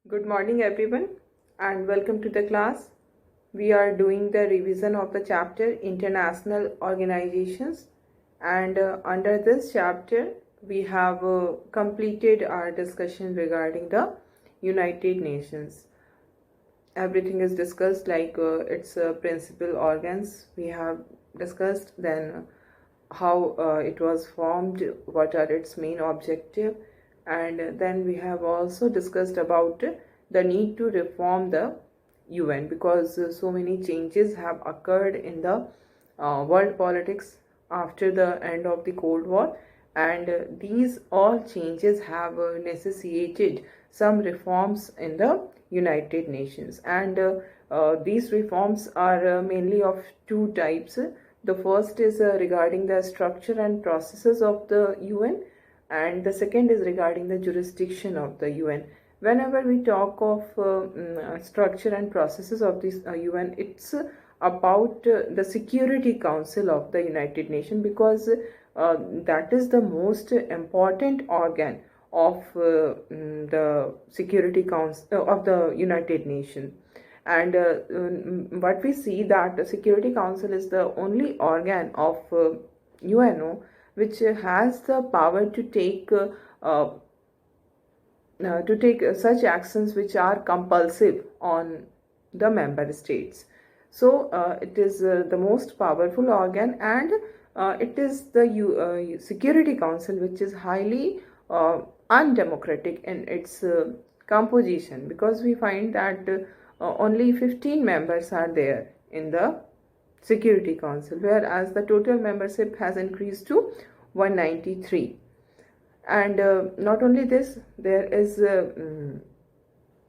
Good morning everyone and welcome to the class. We are doing the revision of the chapter International Organizations, and under this chapter we have completed our discussion regarding the United Nations. Everything is discussed like its principal organs we have discussed, then how it was formed, what are its main objective, and then we have also discussed about the need to reform the UN because so many changes have occurred in the world politics after the end of the Cold War, and these all changes have necessitated some reforms in the United Nations, and these reforms are mainly of two types. The first is regarding the structure and processes of the UN, and the second is regarding the jurisdiction of the UN. Whenever we talk of structure and processes of this UN, it's about the Security Council of the United Nations, because that is the most important organ of the Security Council of the United Nations. And what we see that the Security Council is the only organ of UNO which has the power to take such actions which are compulsive on the member states. So it is the most powerful organ, and it is the Security Council which is highly undemocratic in its composition, because we find that only 15 members are there in the Security Council, whereas the total membership has increased to 193. And not only this, there is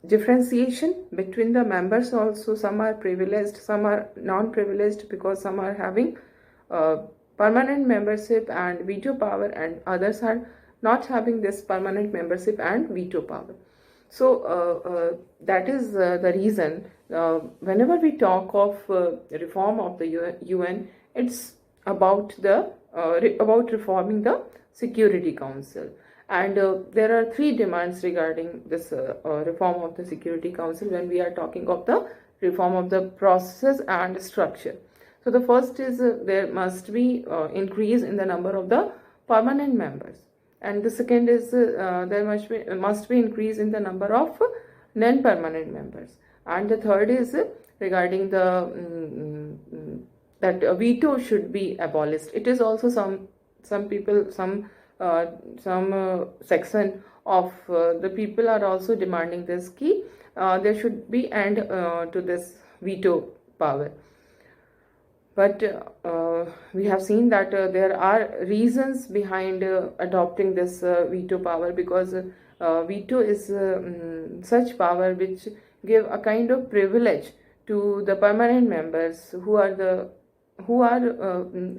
differentiation between the members also. Some are privileged, some are non-privileged, because some are having permanent membership and veto power, and others are not having this permanent membership and veto power. So that is the reason whenever we talk of reform of the UN, it's about the about reforming the Security Council. And there are three demands regarding this reform of the Security Council when we are talking of the reform of the process and structure. So the first is there must be increase in the number of the permanent members, and the second is there must be increase in the number of non-permanent members, and the third is regarding the that veto should be abolished. It is also some people, some section of the people are also demanding this key. There should be end to this veto power. But we have seen that there are reasons behind adopting this veto power, because veto is such power which give a kind of privilege to the permanent members who are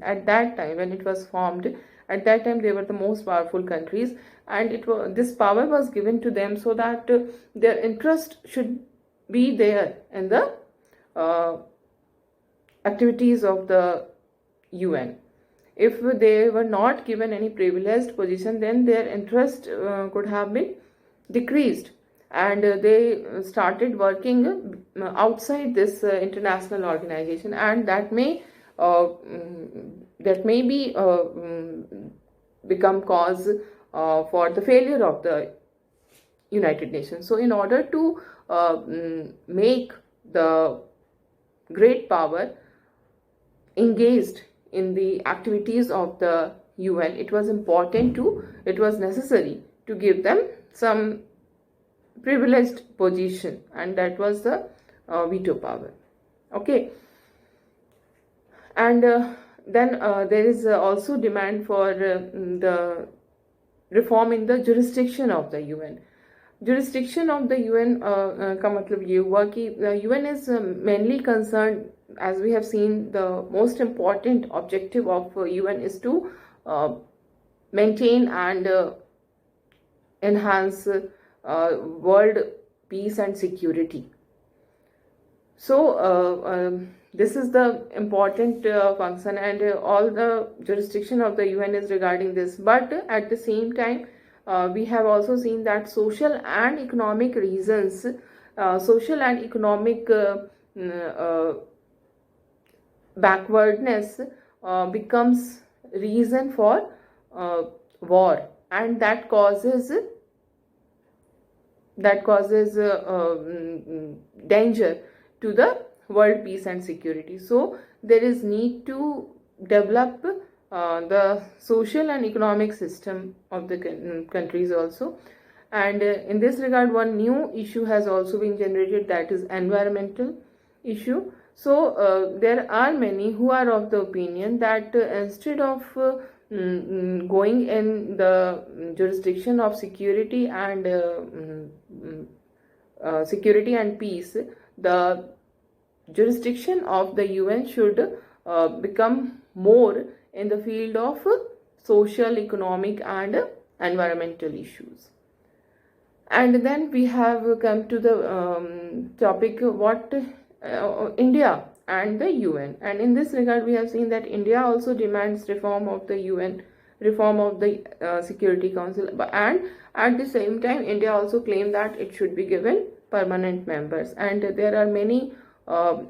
at that time when it was formed. At that time they were the most powerful countries, and this power was given to them so that their interest should be there in the activities of the UN. If they were not given any privileged position, then their interest could have been decreased, and they started working outside this international organization, and that may be become cause for the failure of the United Nations. So in order to make the great power engaged in the activities of the UN, it was necessary to give them some privileged position, and that was the veto power. Okay. And then there is also demand for the reform in the jurisdiction of the UN. Jurisdiction of the UN का मतलब ये हुआ कि the UN is mainly concerned, as we have seen, the most important objective of UN is to maintain and enhance world peace and security. So this is the important function, and all the jurisdiction of the UN is regarding this. But at the same time, we have also seen that social and economic reasons, social and economic backwardness becomes reason for war, and that causes danger to the world peace and security. So there is need to develop the social and economic system of the countries also. And in this regard, one new issue has also been generated, that is environmental issue. So there are many who are of the opinion that instead of going in the jurisdiction of security and peace, the jurisdiction of the UN should become more in the field of social, economic and environmental issues. And then we have come to the topic what India and the UN. And in this regard, we have seen that India also demands reform of the UN, reform of the Security Council, and at the same time India also claimed that it should be given permanent members. And there are many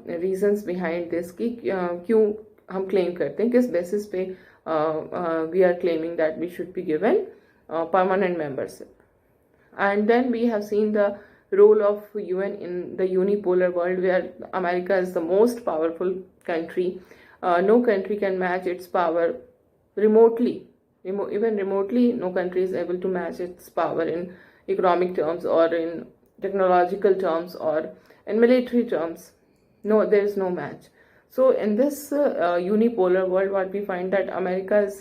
reasons behind this कि क्यों हम claim करते हैं, किस basis पे we are claiming that we should be given permanent membership. And then we have seen the role of UN in the unipolar world, where America is the most powerful country. No country can match its power remotely. Even remotely, no country is able to match its power in economic terms or in technological terms or in military terms. No, there is no match. So in this unipolar world, what we find that America is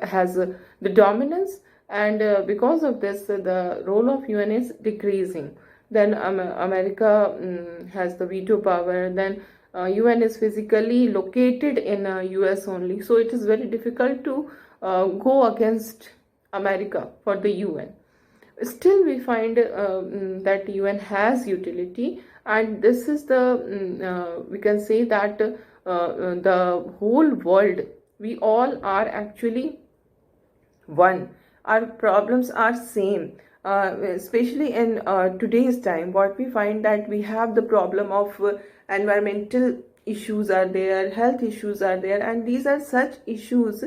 has the dominance, and because of this the role of UN is decreasing. Then America has the veto power. Then UN is physically located in US only, so it is very difficult to go against America for the UN. Still we find that UN has utility, and this is the we can say that the whole world, we all are actually one. Our problems are same, especially in today's time. What we find that we have the problem of environmental issues are there, health issues are there, and these are such issues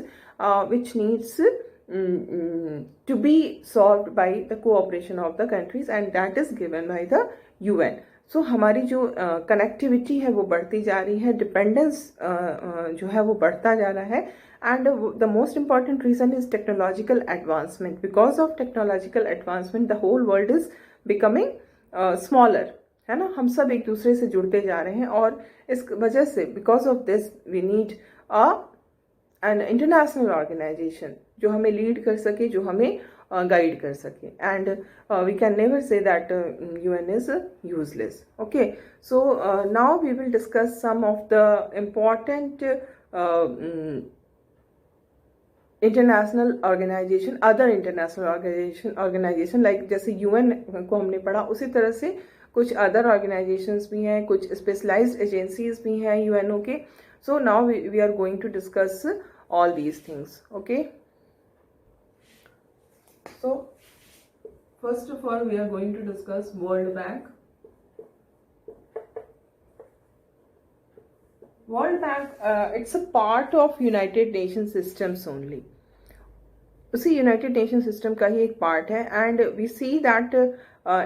which needs to be solved by the cooperation of the countries, and that is given by the UN. So हमारी जो connectivity है वो बढ़ती जा रही है, dependence जो है वो बढ़ता जा रहा है. And the most important reason is technological advancement. Because of technological advancement, the whole world is becoming smaller, है ना. हम सब एक दूसरे से जुड़ते जा रहे हैं, और इस वजह से because of this we need an international organization जो हमें लीड कर सके, जो हमें गाइड कर सके. And we can never say that UN is useless. Okay, so now we will discuss some of the important international organization, other international organization like जैसे UN को हमने पढ़ा, उसी तरह से कुछ अदर ऑर्गेनाइजेशंस भी हैं, कुछ स्पेशलाइज्ड एजेंसीज भी हैं यूएनओ के. So now we are going to discuss all these things. Okay, so first of all we are going to discuss world bank. World Bank, it's a part of United Nations systems only. उसी United Nations system का ही एक part है, and we see that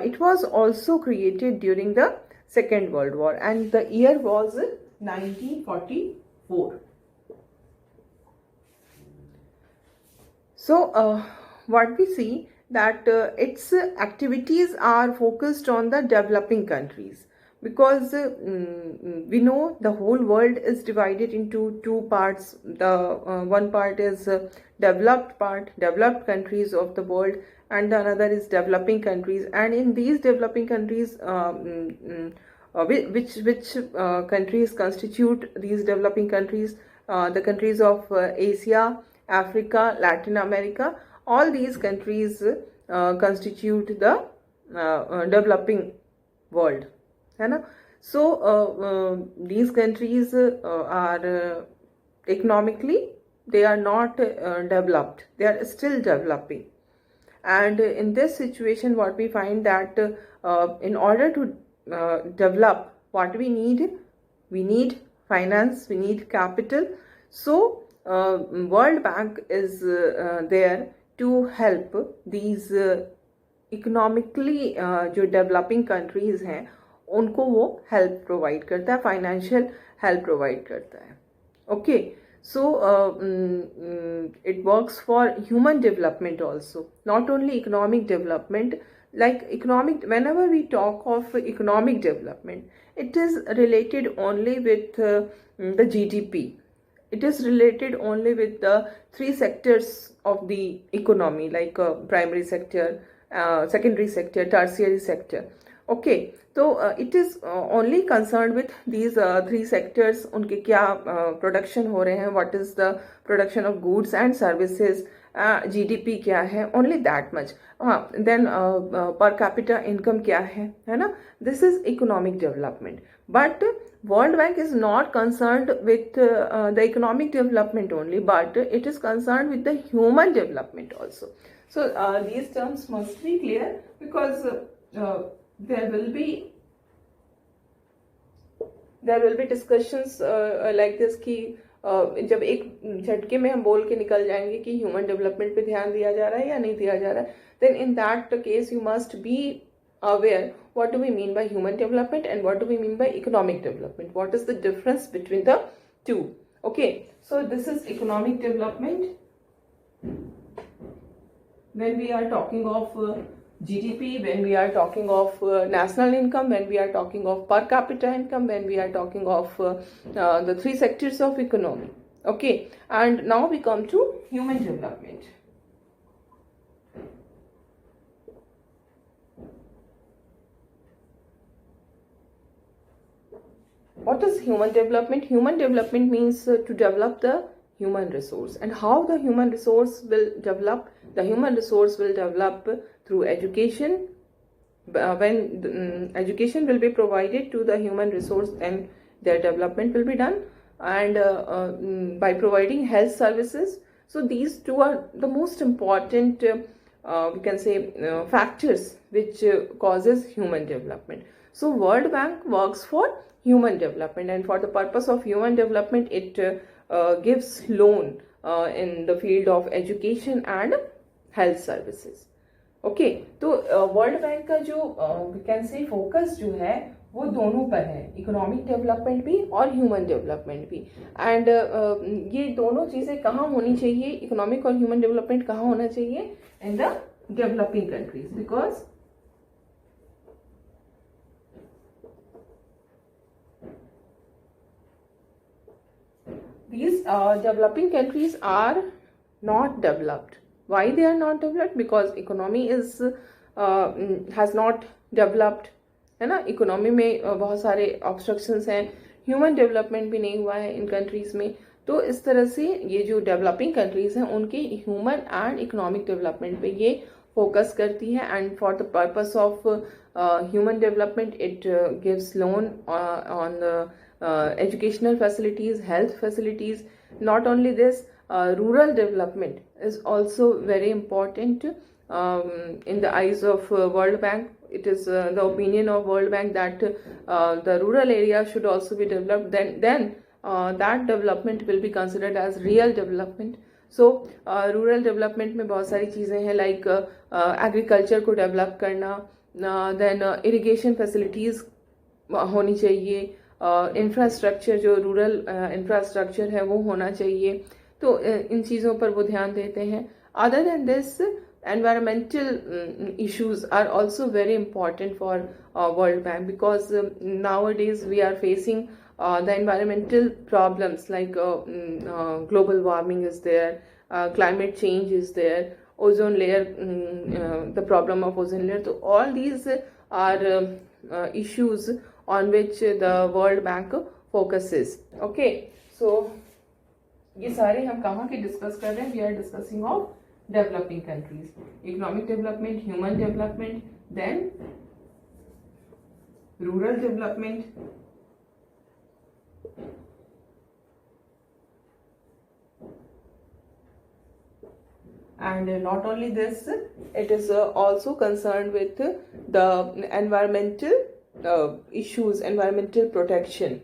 it was also created during the Second World War, and the year was 1944. So what we see that its activities are focused on the developing countries. Because we know the whole world is divided into two parts. The one part is developed countries of the world, and the another is developing countries. And in these developing countries, which countries constitute these developing countries? The countries of Asia, Africa, Latin America. All these countries constitute the developing world, है ना. So these countries are economically they are not developed, they are still developing. And in this situation, what we find that in order to develop, what we need finance, we need capital. So World Bank is there to help these economically जो developing countries हैं उनको वो help provide करता है, financial help provide करता है. Okay, so it works for human development also, not only economic development. Like economic, whenever we talk of economic development, it is related only with the GDP. It is related only with the three sectors of the economy, like primary sector, secondary sector, tertiary sector. Okay, so it is only concerned with these three sectors. उनके क्या production हो रहे हैं, what is the production of goods and services, GDP क्या है, only that much. Then per capita income क्या है ना. This is economic development. But World Bank is not concerned with the economic development only, but it is concerned with the human development also. So these terms must be clear, because there will be discussions like this कि जब एक झटके में हम बोल के निकल जाएंगे कि ह्यूमन डेवलपमेंट पे ध्यान दिया जा रहा है या नहीं दिया जा रहा है, then in that case you must be aware what do we mean by human development and what do we mean by economic development, what is the difference between the two. Okay, so this is economic development. When we are talking of GDP, when we are talking of national income, when we are talking of per capita income, when we are talking of the three sectors of economy. Okay, and now we come to human development. What is human development? Human development means to develop the human resource. And how the human resource will develop? The human resource will develop through education. When education will be provided to the human resource, then their development will be done. And by providing health services. So these two are the most important we can say factors which causes human development. So World Bank works for human development, and for the purpose of human development it gives loan in the field of education and health services. Okay, तो world bank का जो can say focus जो है वो दोनों पर है, economic development भी और ह्यूमन डेवलपमेंट भी. एंड ये दोनों चीज़ें कहाँ होनी चाहिए, इकोनॉमिक और ह्यूमन डेवलपमेंट कहाँ होना चाहिए? In the developing countries, because these developing countries are not developed. Why they are not developed? Because economy is has not developed, है ना. इकोनॉमी में बहुत सारे ऑब्स्ट्रक्शंस हैं, ह्यूमन डेवलपमेंट भी नहीं हुआ है इन कंट्रीज में. तो इस तरह से ये जो डेवलपिंग कंट्रीज हैं उनके ह्यूमन एंड इकोनॉमिक डेवलपमेंट पे ये फोकस करती है. And for the purpose of human development it gives loan on educational facilities, health facilities. Not only this, rural development is also very important in the eyes of World Bank. It is the opinion of World Bank that the rural area should also be developed. Then that development will be considered as real development. So rural development में बहुत सारी चीज़ें हैं, like agriculture को develop करना, then irrigation facilities होनी चाहिए, infrastructure जो रूरल इंफ्रास्ट्रक्चर है वो होना चाहिए. तो इन चीज़ों पर वो ध्यान देते हैं. Other than this, environmental issues are also very important for World Bank, because nowadays we are facing the environmental problems, like global warming is there, climate change is there, ozone layer, the problem of ozone layer. So all these are issues on which the World Bank focuses. Okay, so ये सारे हम कहाँ के discuss कर रहे हैं? We are discussing of developing countries, economic development, human development, then rural development, And not only this, it is also concerned with the environmental issues, environmental protection.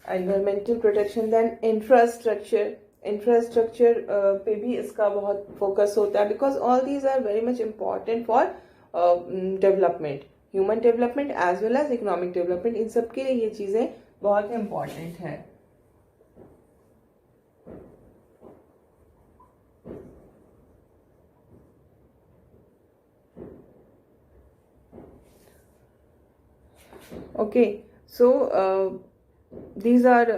Environmental protection, then infrastructure पे भी इसका बहुत focus होता है, because all these are very much important for development, human development as well as economic development. इन सब के लिए ये चीज़ें बहुत इम्पॉर्टेंट हैं. Okay, so these are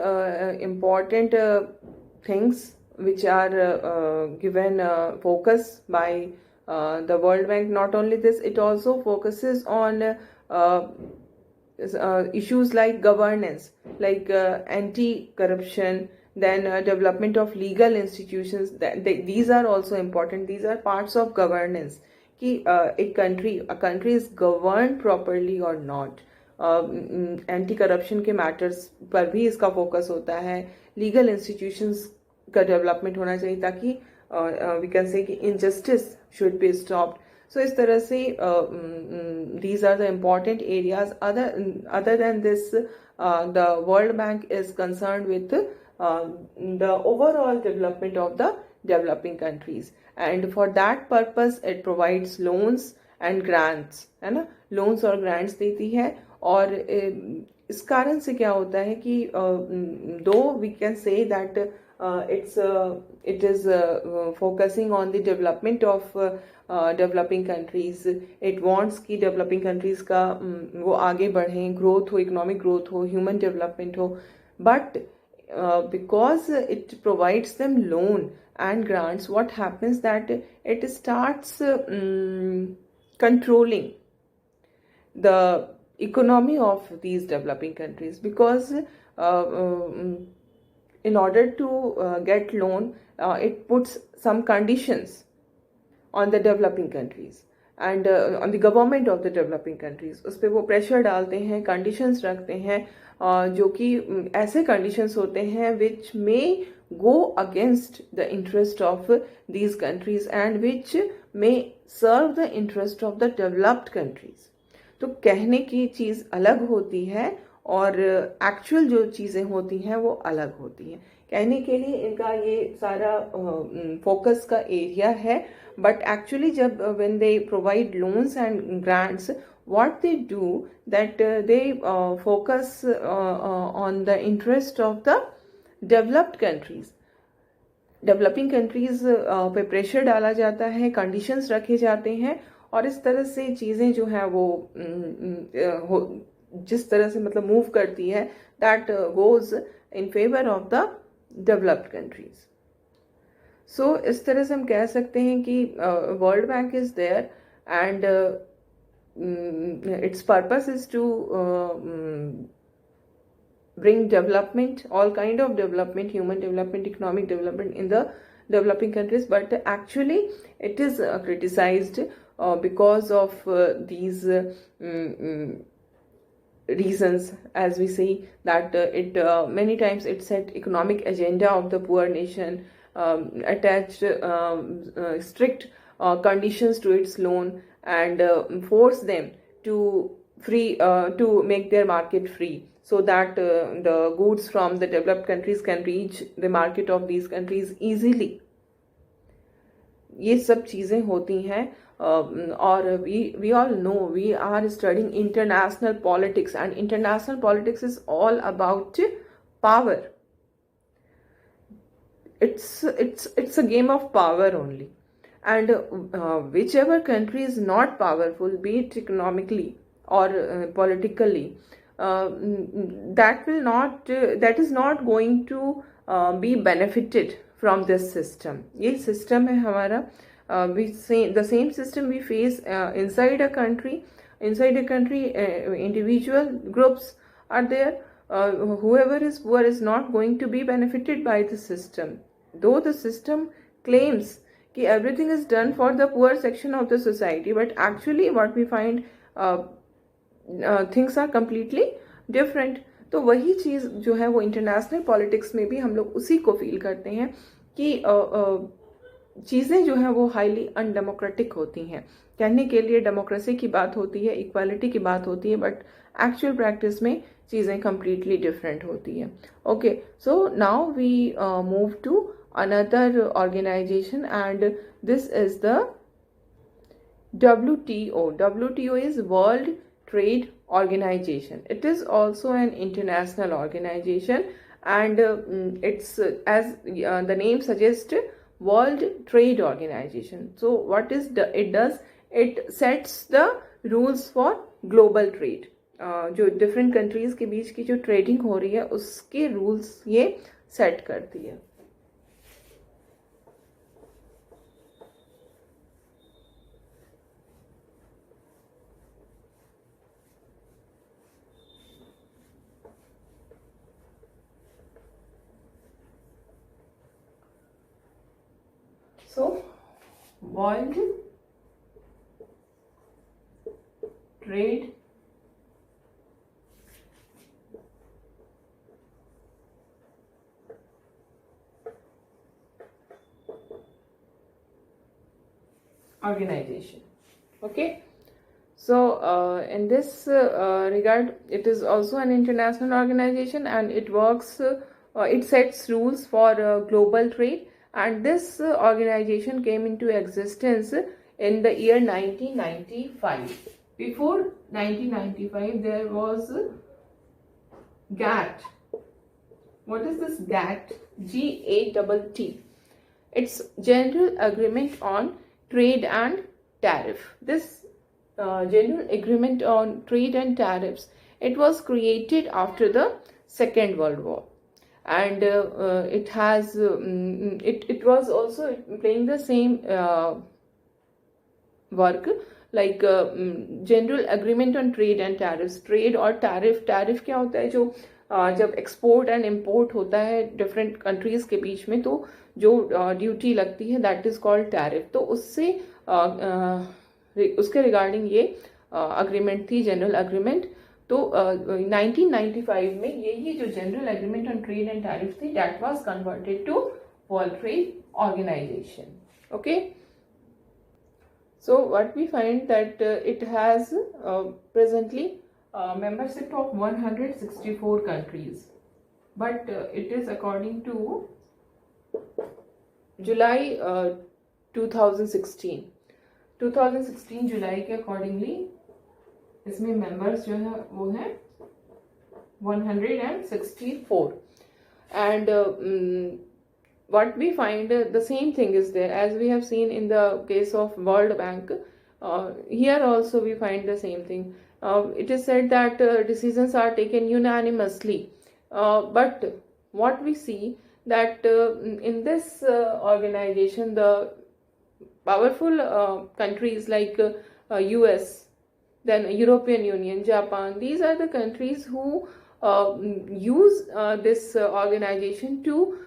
important things which are given focus by the World Bank. Not only this, it also focuses on issues like governance, like anti-corruption, then development of legal institutions. These are also important. These are parts of governance. कि a country is governed properly or not. Anti corruption के matters पर भी इसका focus होता है. Legal institutions का development होना चाहिए ताकि वी कैन से कि injustice should be stopped. So इस तरह से these are the important areas. Other than this, the world bank is concern with the overall development of the developing countries, and for that purpose it provides loans and grants, है ना. loans और grants देती है. और इस कारण से क्या होता है कि दो we can say that it is focusing on the development of developing countries. it wants कि developing countries का वो आगे बढ़ें, growth हो, economic growth हो, human development हो. but because it provides them loan and grants, what happens that it starts controlling the economy of these developing countries, because in order to get loan, it puts some conditions on the developing countries and on the government of the developing countries. उस पर वो pressure डालते हैं, conditions रखते हैं, जो कि ऐसे कंडीशंस होते हैं which may go against the interest of these countries and which may serve the interest of the developed countries. तो कहने की चीज़ अलग होती है और एक्चुअल जो चीज़ें होती हैं वो अलग होती हैं. कहने के लिए इनका ये सारा फोकस का एरिया है, बट एक्चुअली जब when they provide loans and grants, what they do that they focus on the interest of the developed countries. Developing countries पे प्रेशर डाला जाता है, कंडीशंस रखे जाते हैं, और इस तरह से चीज़ें जो हैं वो जिस तरह से मतलब मूव करती है, that goes in favour of the developed countries. So इस तरह से हम कह सकते हैं कि world bank is there and its purpose is to bring development, all kind of development, human development, economic development in the developing countries. But actually it is criticized because of these reasons, as we see that it many times it set economic agenda of the poor nation, attached strict conditions to its loan, and force them to make their market free, so that the goods from the developed countries can reach the market of these countries easily. ये सब चीज़ें होती हैं. और we all know, we are studying international politics, and international politics is all about power. It's a game of power only. And whichever country is not powerful, be it economically or politically, that is not going to be benefited from this system. ये system है हमारा. The same system we face inside a country, inside a country, individual groups are there. Whoever is poor is not going to be benefited by the system, though the system claims कि everything is done for the poor section of the society, but actually what we find things are completely different. तो वही चीज़ जो है वो international politics में भी हम लोग उसी को फील करते हैं कि चीज़ें जो हैं वो हाईली अनडेमोक्रेटिक होती हैं. कहने के लिए डेमोक्रेसी की बात होती है, इक्वालिटी की बात होती है, बट एक्चुअल प्रैक्टिस में चीज़ें कम्प्लीटली डिफरेंट होती हैं. Okay, so now we move to another organization, and this is the WTO. WTO is World Trade Organization. It is also an international organization, and it's as the name suggests, World Trade Organization. So what is it does? It sets the rules for global trade. जो different countries के बीच की जो trading हो रही है उसके rules ये set करती है. So, World Trade Organization. Okay, so in this regard, it is also an international organization, and it works. It sets rules for global trade. And this organization came into existence in the year 1995. Before 1995, there was GATT. What is this GATT? GATT. It's General Agreement on Trade and Tariff. This General Agreement on Trade and Tariffs, it was created after the Second World War. And it has it was also playing the same work like General Agreement on Trade and Tariffs. Trade और tariff क्या होता है? जो जब export and import होता है different countries के बीच में, तो जो ड्यूटी लगती है दैट इज कॉल्ड टैरिफ. तो उससे उसके रिगार्डिंग ये अग्रीमेंट थी, जनरल अग्रीमेंट. तो 1995 में यही जो general agreement on trade and tariff थी, that was converted to world trade organisation. Okay, so what we find that it has presently membership of 164 countries, but it is according to July 2016 जुलाई के accordingly इसमें members जो है वो है 164. and what we find, the same thing is there as we have seen in the case of World Bank. Here also we find the same thing. It is said that decisions are taken unanimously, but what we see that in this organization, the powerful countries like US, then European Union, Japan, these are the countries who use this organization to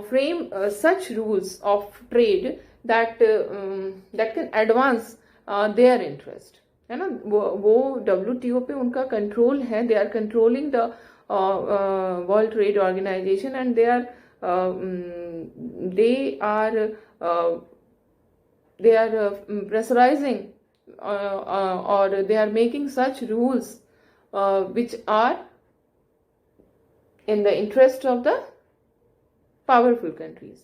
frame such rules of trade that that can advance their interest, है ना. वो WTO पे उनका control है. They are controlling the world trade organization, and they are pressurising or they are making such rules which are in the interest of the powerful countries.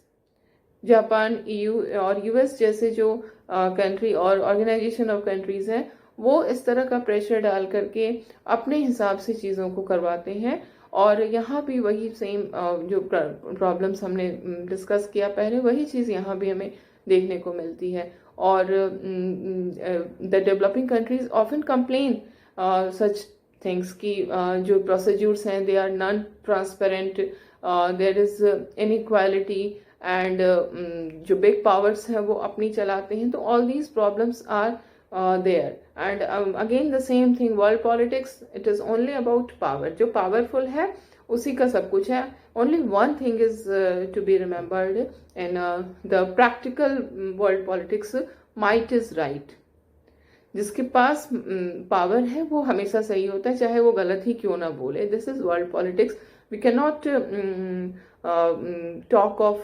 Japan, EU और US जैसे जो country और organisation of countries हैं, वो इस तरह का pressure डाल करके अपने हिसाब से चीज़ों को करवाते हैं. और यहाँ भी वही सेम जो प्रॉब्लम्स हमने डिस्कस किया पहले, वही चीज़ यहाँ भी हमें देखने को मिलती है. और the developing countries often complain such things कि जो प्रोसीड्यूर्स हैं they are non transparent, there is inequality, and जो बिग पावर्स हैं वो अपनी चलाते हैं. तो all these problems are there. And again the same thing, world politics, it is only about power. जो powerful है उसी का सब कुछ है. Only one thing is to be remembered in the practical world politics, might is right. जिसके पास power है वो हमेशा सही होता है, चाहे वो गलत ही क्यों ना बोले. This is world politics. We can not talk of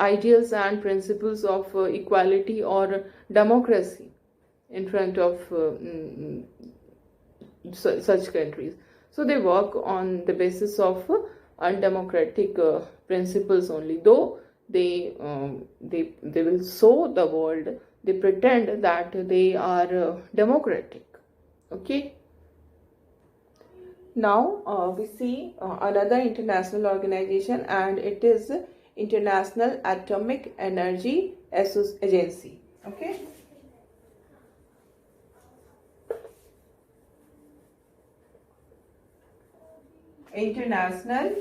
ideals and principles of equality or democracy in front of such countries. So they work on the basis of undemocratic principles only. Though they will show the world, they pretend that they are democratic. Okay. Now we see another international organization, and it is International Atomic Energy Agency. Okay. International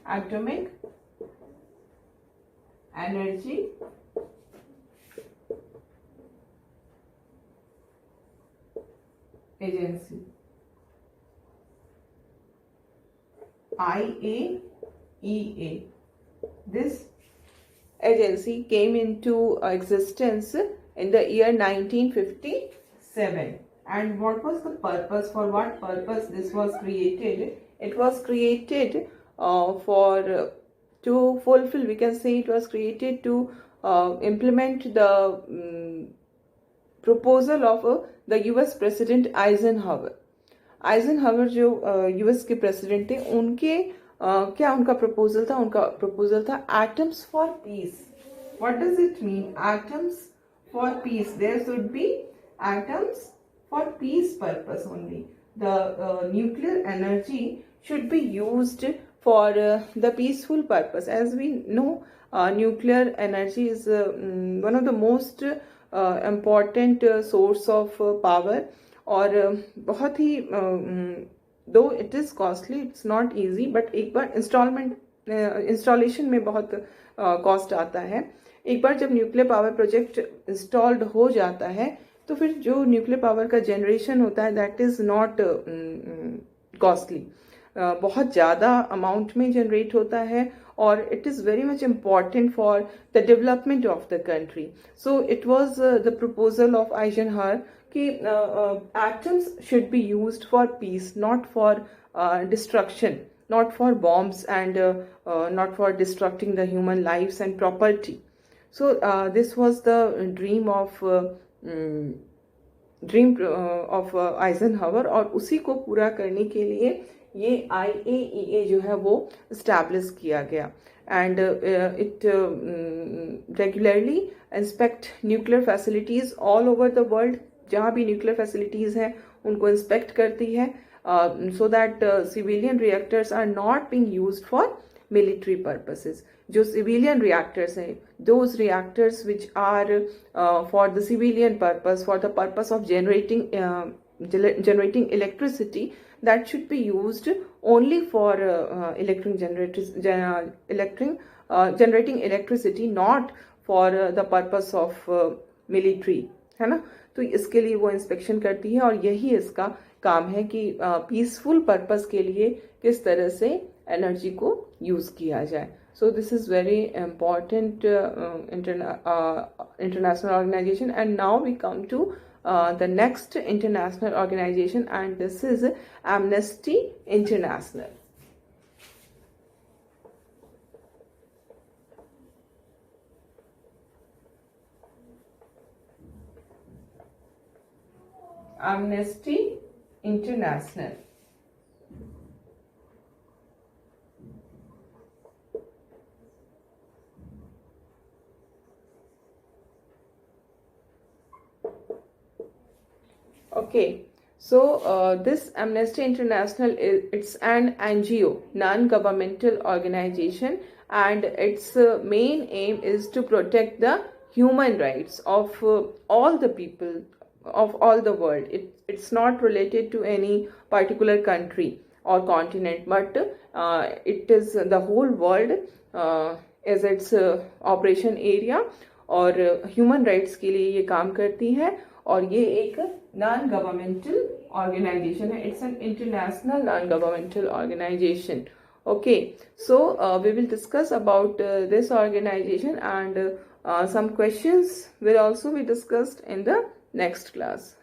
Atomic Energy Agency, IAEA. This agency came into existence in the year 1957. And what was the purpose? For what purpose this was created? It was created to fulfill, we can say it was created to implement the proposal of the US President Eisenhower. Eisenhower जो US के president थे, उनके क्या उनका proposal था? उनका proposal था atoms for peace. What does it mean? Atoms for peace. There should be atoms for peace purpose only. The nuclear energy should be used for the peaceful purpose. As we know, nuclear energy is one of the most important source of power. और बहुत ही दो it is costly, it's not easy, but एक बार installation में बहुत cost आता है. एक बार जब न्यूक्लियर पावर प्रोजेक्ट इंस्टॉल्ड हो जाता है तो फिर जो न्यूक्लियर पावर का जनरेशन होता है दैट इज़ नॉट कॉस्टली. बहुत ज़्यादा अमाउंट में जनरेट होता है और it is very much important for the development of the country. So it was the proposal of Eisenhower कि atoms should be used for peace, not for destruction, not for bombs, and not for destructing the human lives and property. So this was the dream of Eisenhower, और उसी को पूरा करने के लिए ये IAEA जो है वो इस्टेब्लिश किया गया. And it regularly inspect nuclear facilities all over the world. जहाँ भी न्यूक्लियर फैसिलिटीज़ हैं उनको इंस्पेक्ट करती है, so that civilian reactors are not being used for military purposes. जो सिविलियन रिएक्टर्स हैं, those reactors which are for the civilian purpose, for the purpose of generating electricity, that should be used only for generating electricity, not for the purpose of military, है ना. तो इसके लिए वो inspection करती है और यही इसका काम है कि पीसफुल पर्पस के लिए किस तरह से एनर्जी को यूज़ किया जाए. So this is very important international organisation. And now we come to the next international organisation, and this is Amnesty International. Amnesty International. Okay, so this Amnesty International it's an NGO, non-governmental organization, and its main aim is to protect the human rights of all the people of all the world. It's not related to any particular country or continent, but it is the whole world as its operation area और human rights के लिए ये काम करती है और ये एक नॉन गवर्नमेंटल ऑर्गेनाइजेशन है. It's an international non governmental organisation. Okay, so we will discuss about this organization and some questions will also be discussed in the next class.